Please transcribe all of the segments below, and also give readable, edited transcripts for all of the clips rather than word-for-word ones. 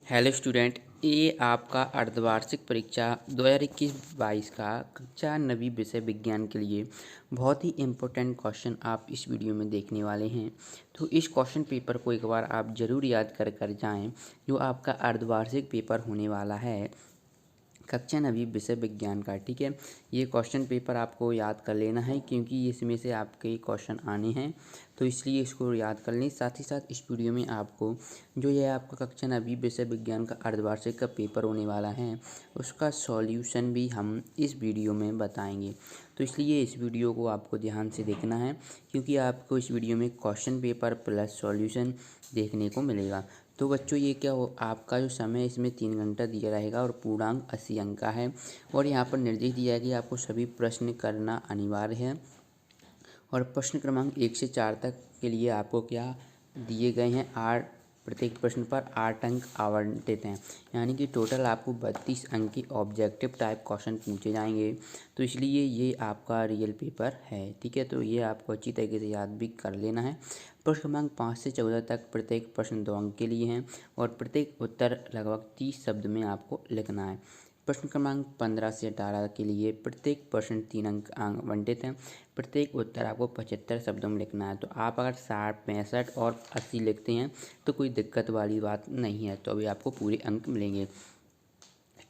Hello student, ये आपका अर्धवार्षिक परीक्षा 2021-22 का कक्षा 9वीं विषय विज्ञान के लिए बहुत ही इम्पोर्टेंट क्वेश्चन आप इस वीडियो में देखने वाले हैं। तो इस क्वेश्चन पेपर को एक बार आप ज़रूर याद कर जाएं, जो आपका अर्धवार्षिक पेपर होने वाला है कक्षा 9वीं विषय विज्ञान का। ठीक है, ये क्वेश्चन पेपर आपको याद कर लेना है क्योंकि इसमें से आपके क्वेश्चन आने हैं, तो इसलिए इसको याद कर लें। साथ ही साथ इस वीडियो में आपको जो ये आपका कक्षा 9वीं विषय विज्ञान का अर्धवार्षिक का पेपर होने वाला है, उसका सॉल्यूशन भी हम इस वीडियो में बताएंगे। तो इसलिए इस वीडियो को आपको ध्यान से देखना है क्योंकि आपको इस वीडियो में क्वेश्चन पेपर प्लस सॉल्यूशन देखने को मिलेगा। तो बच्चों, ये क्या हो, आपका जो समय है इसमें 3 घंटा दिया रहेगा और पूर्णांक 80 अंक का है। और यहाँ पर निर्देश दिया है कि आपको सभी प्रश्न करना अनिवार्य है और प्रश्न क्रमांक 1 से 4 तक के लिए आपको क्या दिए गए हैं, 8 प्रत्येक प्रश्न पर 8 अंक आवंटित हैं। यानी कि टोटल आपको 32 अंक के ऑब्जेक्टिव टाइप क्वेश्चन पूछे जाएंगे। तो इसलिए ये आपका रियल पेपर है। ठीक है, तो ये आपको अच्छी तरीके से याद भी कर लेना है। प्रश्न क्रमांक 5 से 14 तक प्रत्येक प्रश्न 2 अंक के लिए हैं और प्रत्येक उत्तर लगभग 30 शब्द में आपको लिखना है। प्रश्न क्रमांक 15 से 18 के लिए प्रत्येक प्रश्न 3 अंक आवंटित हैं। प्रत्येक उत्तर आपको 75 शब्दों में लिखना है। तो आप अगर 60, 65 और 80 लिखते हैं तो कोई दिक्कत वाली बात नहीं है, तो अभी आपको पूरे अंक मिलेंगे।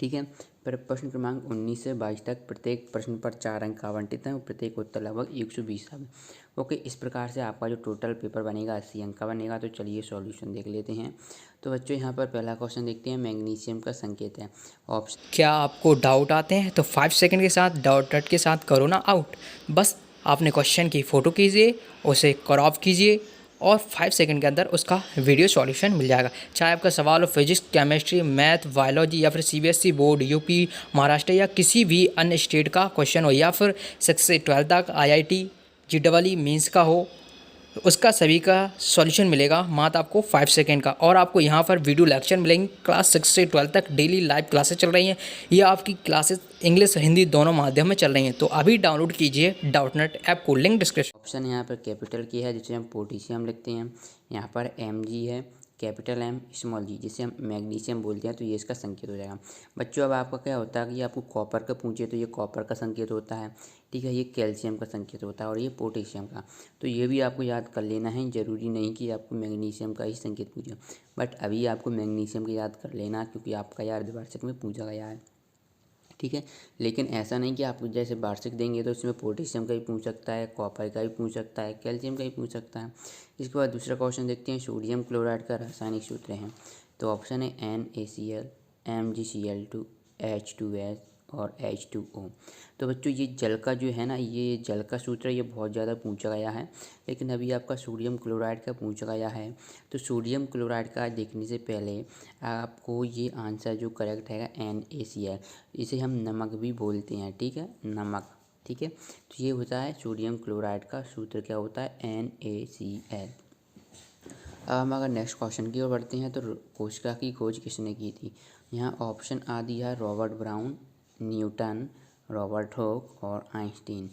ठीक है, पर प्रश्न क्रमांक 19 से 22 तक प्रत्येक प्रश्न पर 4 अंक आवंटित हैं और प्रत्येक उत्तर लगभग 120 शब्द। ओके, इस प्रकार से आपका जो टोटल पेपर बनेगा 80 अंक का बनेगा। तो चलिए सॉल्यूशन देख लेते हैं। तो बच्चों, यहाँ पर पहला क्वेश्चन देखते हैं। मैग्नीशियम का संकेत है ऑप्शन। क्या आपको डाउट आते हैं तो 5 सेकंड के साथ डाउट डॉट के साथ करो ना आउट। बस आपने क्वेश्चन की फ़ोटो कीजिए, उसे क्रॉप कीजिए और 5 सेकंड के अंदर उसका वीडियो सॉल्यूशन मिल जाएगा। चाहे आपका सवाल हो फिजिक्स, केमिस्ट्री, मैथ, बायोलॉजी या फिर सीबीएसई बोर्ड, यूपी, महाराष्ट्र या किसी भी अन्य स्टेट का क्वेश्चन हो या फिर 6 से 12 तक आईआईटी, जेईई मेंस का हो, उसका सभी का सॉल्यूशन मिलेगा मात्र आपको 5 सेकंड का। और आपको यहाँ पर वीडियो लेक्चर मिलेंगे। क्लास 6 से 12 तक डेली लाइव क्लासेस चल रही हैं। ये आपकी क्लासेस इंग्लिश हिंदी दोनों माध्यम में चल रही हैं। तो अभी डाउनलोड कीजिए डाउटनेट ऐप को, लिंक डिस्क्रिप्शन। ऑप्शन यहाँ पर कैपिटल की है जिसे हम पोटेशियम लिखते हैं। यहाँ पर Mg है, कैपिटल M स्मॉल g, जिसे हम मैग्नीशियम बोलते हैं। तो ये इसका संकेत हो जाएगा। बच्चों, अब आपका क्या होता है कि आपको कॉपर का पूछे तो ये कॉपर का संकेत होता है। ठीक है, ये कैल्शियम का संकेत होता है और ये पोटेशियम का। तो ये भी आपको याद कर लेना है। ज़रूरी नहीं कि आपको मैग्नीशियम का ही संकेत पूछे, बट अभी आपको मैग्नीशियम का याद कर लेना क्योंकि आपका यार अर्धवार्षिक में पूछा गया है। ठीक है, लेकिन ऐसा नहीं कि आप जैसे वार्षिक देंगे तो इसमें पोटेशियम का भी पूछ सकता है, कॉपर का भी पूछ सकता है, कैल्शियम का भी पूछ सकता है। इसके बाद दूसरा क्वेश्चन देखते हैं। सोडियम क्लोराइड का रासायनिक सूत्र है। तो ऑप्शन है NaCl, MgCl2, H2S और H2O। तो बच्चों, ये जल का जो है ना, ये जल का सूत्र ये बहुत ज़्यादा पूछा गया है, लेकिन अभी आपका सोडियम क्लोराइड का पूछा गया है। तो सोडियम क्लोराइड का देखने से पहले आपको ये आंसर जो करेक्ट है NaCl, इसे हम नमक भी बोलते हैं। ठीक है, नमक। ठीक है, तो ये होता है सोडियम क्लोराइड का सूत्र क्या होता है, NaCl। अब हम अगर नेक्स्ट क्वेश्चन की ओर बढ़ते हैं तो कोशिका की खोज किसने की थी। यहाँ ऑप्शन आ दिया है Robert brown, Newton, Robert Hooke और आइंस्टीन।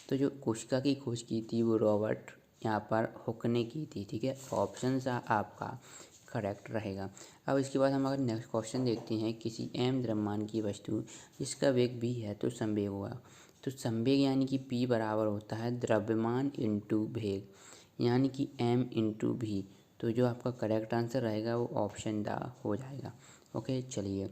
तो जो कोशिका की खोज की थी वो रॉबर्ट यहाँ पर हुक ने की थी। ठीक है, ऑप्शन सा आपका करेक्ट रहेगा। अब इसके बाद हम अगर नेक्स्ट क्वेश्चन देखते हैं। किसी m द्रव्यमान की वस्तु जिसका वेग v है तो संवेग होगा। तो संवेग यानी कि p बराबर होता है द्रव्यमान इंटू वेग, यानी कि m इंटू v। तो जो आपका करेक्ट आंसर रहेगा वो ऑप्शन द हो जाएगा। ओके, चलिए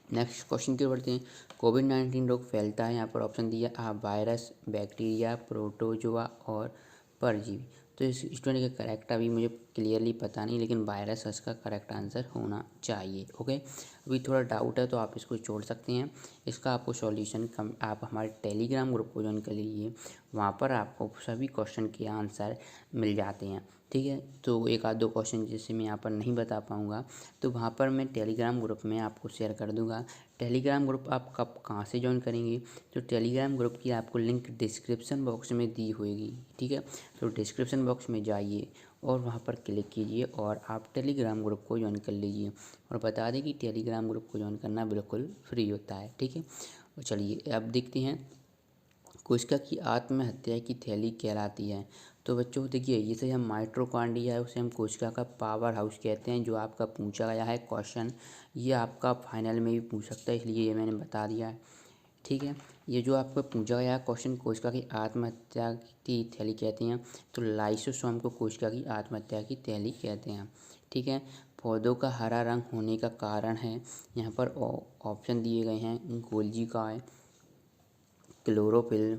नेक्स्ट क्वेश्चन की ओर बढ़ते हैं। कोविड-19 रोग फैलता है, यहाँ पर ऑप्शन दिया आप वायरस, बैक्टीरिया, प्रोटोजोआ और परजीवी। तो इस स्टूडेंट का करेक्ट अभी मुझे क्लियरली पता नहीं, लेकिन वायरस इसका करेक्ट आंसर होना चाहिए। ओके, अभी थोड़ा डाउट है तो आप इसको छोड़ सकते हैं। इसका आपको सॉल्यूशन आप हमारे टेलीग्राम ग्रुप को ज्वाइन कर लीजिए, वहाँ पर आपको सभी क्वेश्चन के आंसर मिल जाते हैं। ठीक है, तो एक आध दो क्वेश्चन जैसे मैं यहाँ पर नहीं बता पाऊँगा तो वहाँ पर मैं टेलीग्राम ग्रुप में आपको शेयर कर दूँगा। टेलीग्राम ग्रुप आप कब कहाँ से ज्वाइन करेंगे, तो टेलीग्राम ग्रुप की आपको लिंक डिस्क्रिप्शन बॉक्स में दी होगी। ठीक है, तो डिस्क्रिप्शन बॉक्स में जाइए और वहाँ पर क्लिक कीजिए और आप टेलीग्राम ग्रुप को ज्वाइन कर लीजिए। और बता दें कि टेलीग्राम ग्रुप को ज्वाइन करना बिल्कुल फ्री होता है। ठीक है, चलिए अब देखते हैं कोशिका की आत्महत्या की थैली कहलाती है। तो बच्चों देखिए, जिसे हम माइटोकॉन्ड्रिया है उसे हम कोशिका का पावर हाउस कहते हैं। जो आपका पूछा गया है क्वेश्चन, ये आपका फाइनल में भी पूछ सकता है, इसलिए ये मैंने बता दिया है। ठीक है, ये जो आपको पूछा गया है क्वेश्चन, कोशिका की आत्महत्या की थैली कहते हैं, तो लाइसोसोम को कोशिका की आत्महत्या की थैली कहते हैं। ठीक है, पौधों का हरा रंग होने का कारण है, यहाँ पर ऑप्शन दिए गए हैं, गोल्जी का है, क्लोरोफिल,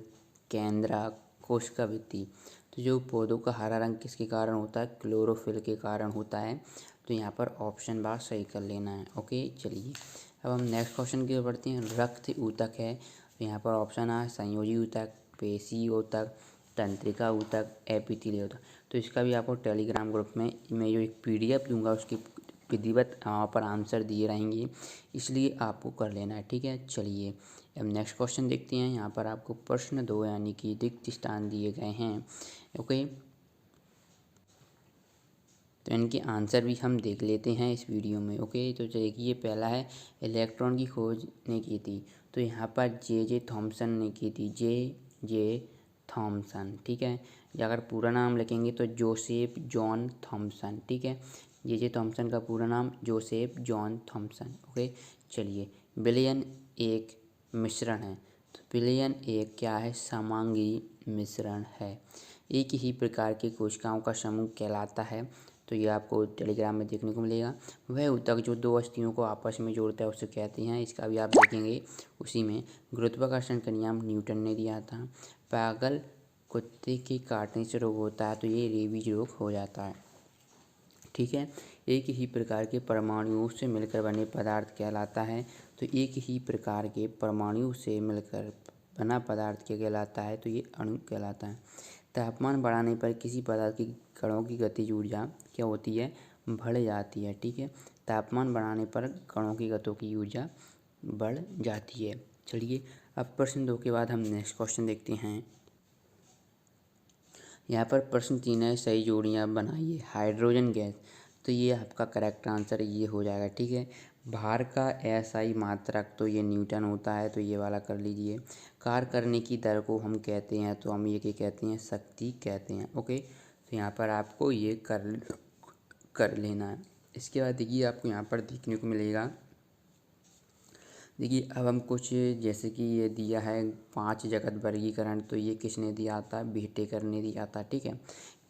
केंद्रा, कोशिका भित्ति। तो जो पौधों का हरा रंग किसके कारण होता है? क्लोरोफिल के कारण होता है। तो यहाँ पर ऑप्शन बार सही कर लेना है। ओके, चलिए अब हम नेक्स्ट क्वेश्चन की ओर बढ़ते हैं। रक्त ऊतक है, तो यहाँ पर ऑप्शन है संयोजी ऊतक, पेशी ऊतक, तंत्रिका ऊतक, एपिथेलियल ऊतक। तो इसका भी आपको टेलीग्राम ग्रुप में मैं जो एक PDF दूंगा उसकी विधिवत वहाँ पर आंसर दिए रहेंगे, इसलिए आपको कर लेना है। ठीक है, चलिए अब नेक्स्ट क्वेश्चन देखते हैं। यहाँ पर आपको प्रश्न 2 यानी कि रिक्त स्थान दिए गए हैं। ओके, तो इनके आंसर भी हम देख लेते हैं इस वीडियो में। ओके, तो देखिए पहला है, इलेक्ट्रॉन की खोज ने की थी, तो यहाँ पर जे थॉमसन ने की थी, जे थॉमसन। ठीक है, या अगर पूरा नाम लिखेंगे तो जोसेफ जॉन थॉमसन। ठीक है, जे थॉमसन का पूरा नाम जोसेफ जॉन थॉमसन। ओके, चलिए विलयन एक मिश्रण है, तो विलयन एक क्या है? समांगी मिश्रण है। एक ही प्रकार की कोशिकाओं का समूह कहलाता है, तो ये आपको टेलीग्राम में देखने को मिलेगा। वह ऊतक जो दो अस्थियों को आपस में जोड़ता है उसे कहते हैं। इसका भी आप देखेंगे उसी में। गुरुत्वाकर्षण का नियम न्यूटन ने दिया था। पागल कुत्ते के काटने से रोग होता है, तो ये रेबीज रोग हो जाता है। ठीक है, एक ही प्रकार के परमाणुओं से मिलकर बने पदार्थ कहलाता है, तो एक ही प्रकार के परमाणु से मिलकर बना पदार्थ क्या कहलाता है? तो ये अणु कहलाता है। तापमान बढ़ाने पर किसी पदार्थ की कणों की गतिज ऊर्जा क्या होती है? बढ़ जाती है। ठीक है, तापमान बढ़ाने पर कणों की गतियों की ऊर्जा बढ़ जाती है। चलिए अब प्रश्न 2 के बाद हम नेक्स्ट क्वेश्चन देखते हैं। यहाँ पर प्रश्न 3 है, सही जोड़ियाँ बनाइए। हाइड्रोजन गैस, तो ये आपका करेक्ट आंसर ये हो जाएगा। ठीक है, भार का SI मात्रक, तो ये न्यूटन होता है, तो ये वाला कर लीजिए। कार्य करने की दर को हम कहते हैं, तो हम ये क्या कहते हैं? शक्ति कहते हैं। ओके, तो यहाँ पर आपको ये कर लेना है। इसके बाद देखिए आपको यहाँ पर देखने को मिलेगा, देखिए अब हम कुछ जैसे कि ये दिया है 5 जगत वर्गीकरण, तो ये किसने दिया था? व्हिटेकर ने दिया था। ठीक है,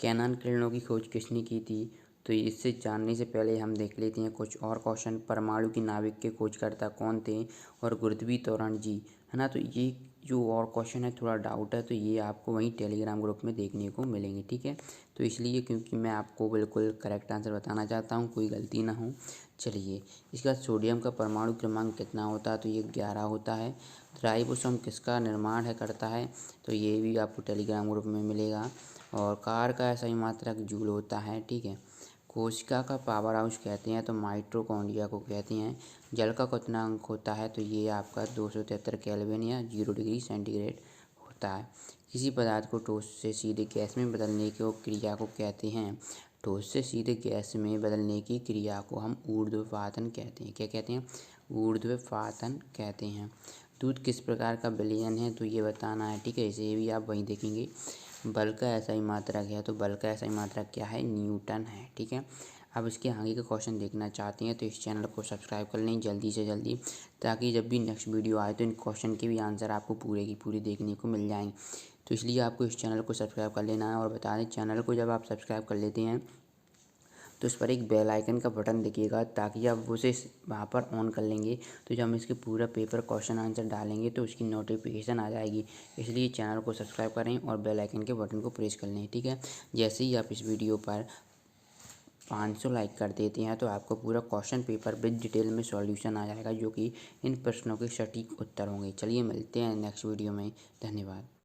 कैनन किरणों की खोज किसने की थी? तो इससे जानने से पहले हम देख लेते हैं कुछ और क्वेश्चन। परमाणु की नाभिक के खोजकर्ता कौन थे? और गुरुत्वीय त्वरण जी, है ना। तो ये जो और क्वेश्चन है थोड़ा डाउट है, तो ये आपको वहीं टेलीग्राम ग्रुप में देखने को मिलेंगे। ठीक है, तो इसलिए क्योंकि मैं आपको बिल्कुल करेक्ट आंसर बताना चाहता हूँ, कोई गलती ना हो। चलिए इसके बाद सोडियम का परमाणु क्रमांक कितना होता है? तो ये 11 होता है। राइबोसोम किसका निर्माण करता है? तो ये भी आपको टेलीग्राम ग्रुप में मिलेगा। और कार का SI मात्रक जूल होता है। ठीक है, कोशिका का पावर हाउस कहते हैं, तो माइटोकॉन्ड्रिया को कहते हैं। जल का कितना अंक होता है? तो ये आपका 273 केल्विन या 0 डिग्री सेंटीग्रेड होता है। किसी पदार्थ को ठोस से सीधे गैस में बदलने की क्रिया को कहते हैं? ठोस से सीधे गैस में बदलने की क्रिया को हम ऊर्ध्वपातन कहते हैं। क्या कहते हैं? ऊर्ध्वपातन कहते हैं। दूध किस प्रकार का विलयन है? तो ये बताना है। ठीक है, इसे भी आप वहीं देखेंगे। बल का SI मात्रक है, तो बल का SI मात्रक क्या है? न्यूटन है। ठीक है, अब इसके आगे का क्वेश्चन देखना चाहते हैं तो इस चैनल को सब्सक्राइब कर लें जल्दी से जल्दी, ताकि जब भी नेक्स्ट वीडियो आए तो इन क्वेश्चन के भी आंसर आपको पूरे की पूरी देखने को मिल जाएंगे। तो इसलिए आपको इस चैनल को सब्सक्राइब कर लेना है। और बता दें, चैनल को जब आप सब्सक्राइब कर लेते हैं तो उस पर एक बेल आइकन का बटन दिखेगा, ताकि आप उसे वहाँ पर ऑन कर लेंगे तो जब हम इसके पूरा पेपर क्वेश्चन आंसर डालेंगे तो उसकी नोटिफिकेशन आ जाएगी। इसलिए चैनल को सब्सक्राइब करें और बेल आइकन के बटन को प्रेस कर लें। ठीक है, जैसे ही आप इस वीडियो पर 500 लाइक कर देते हैं तो आपको पूरा क्वेश्चन पेपर विद डिटेल में सॉल्यूशन आ जाएगा, जो कि इन प्रश्नों के सटीक उत्तर होंगे। चलिए मिलते हैं नेक्स्ट वीडियो में। धन्यवाद।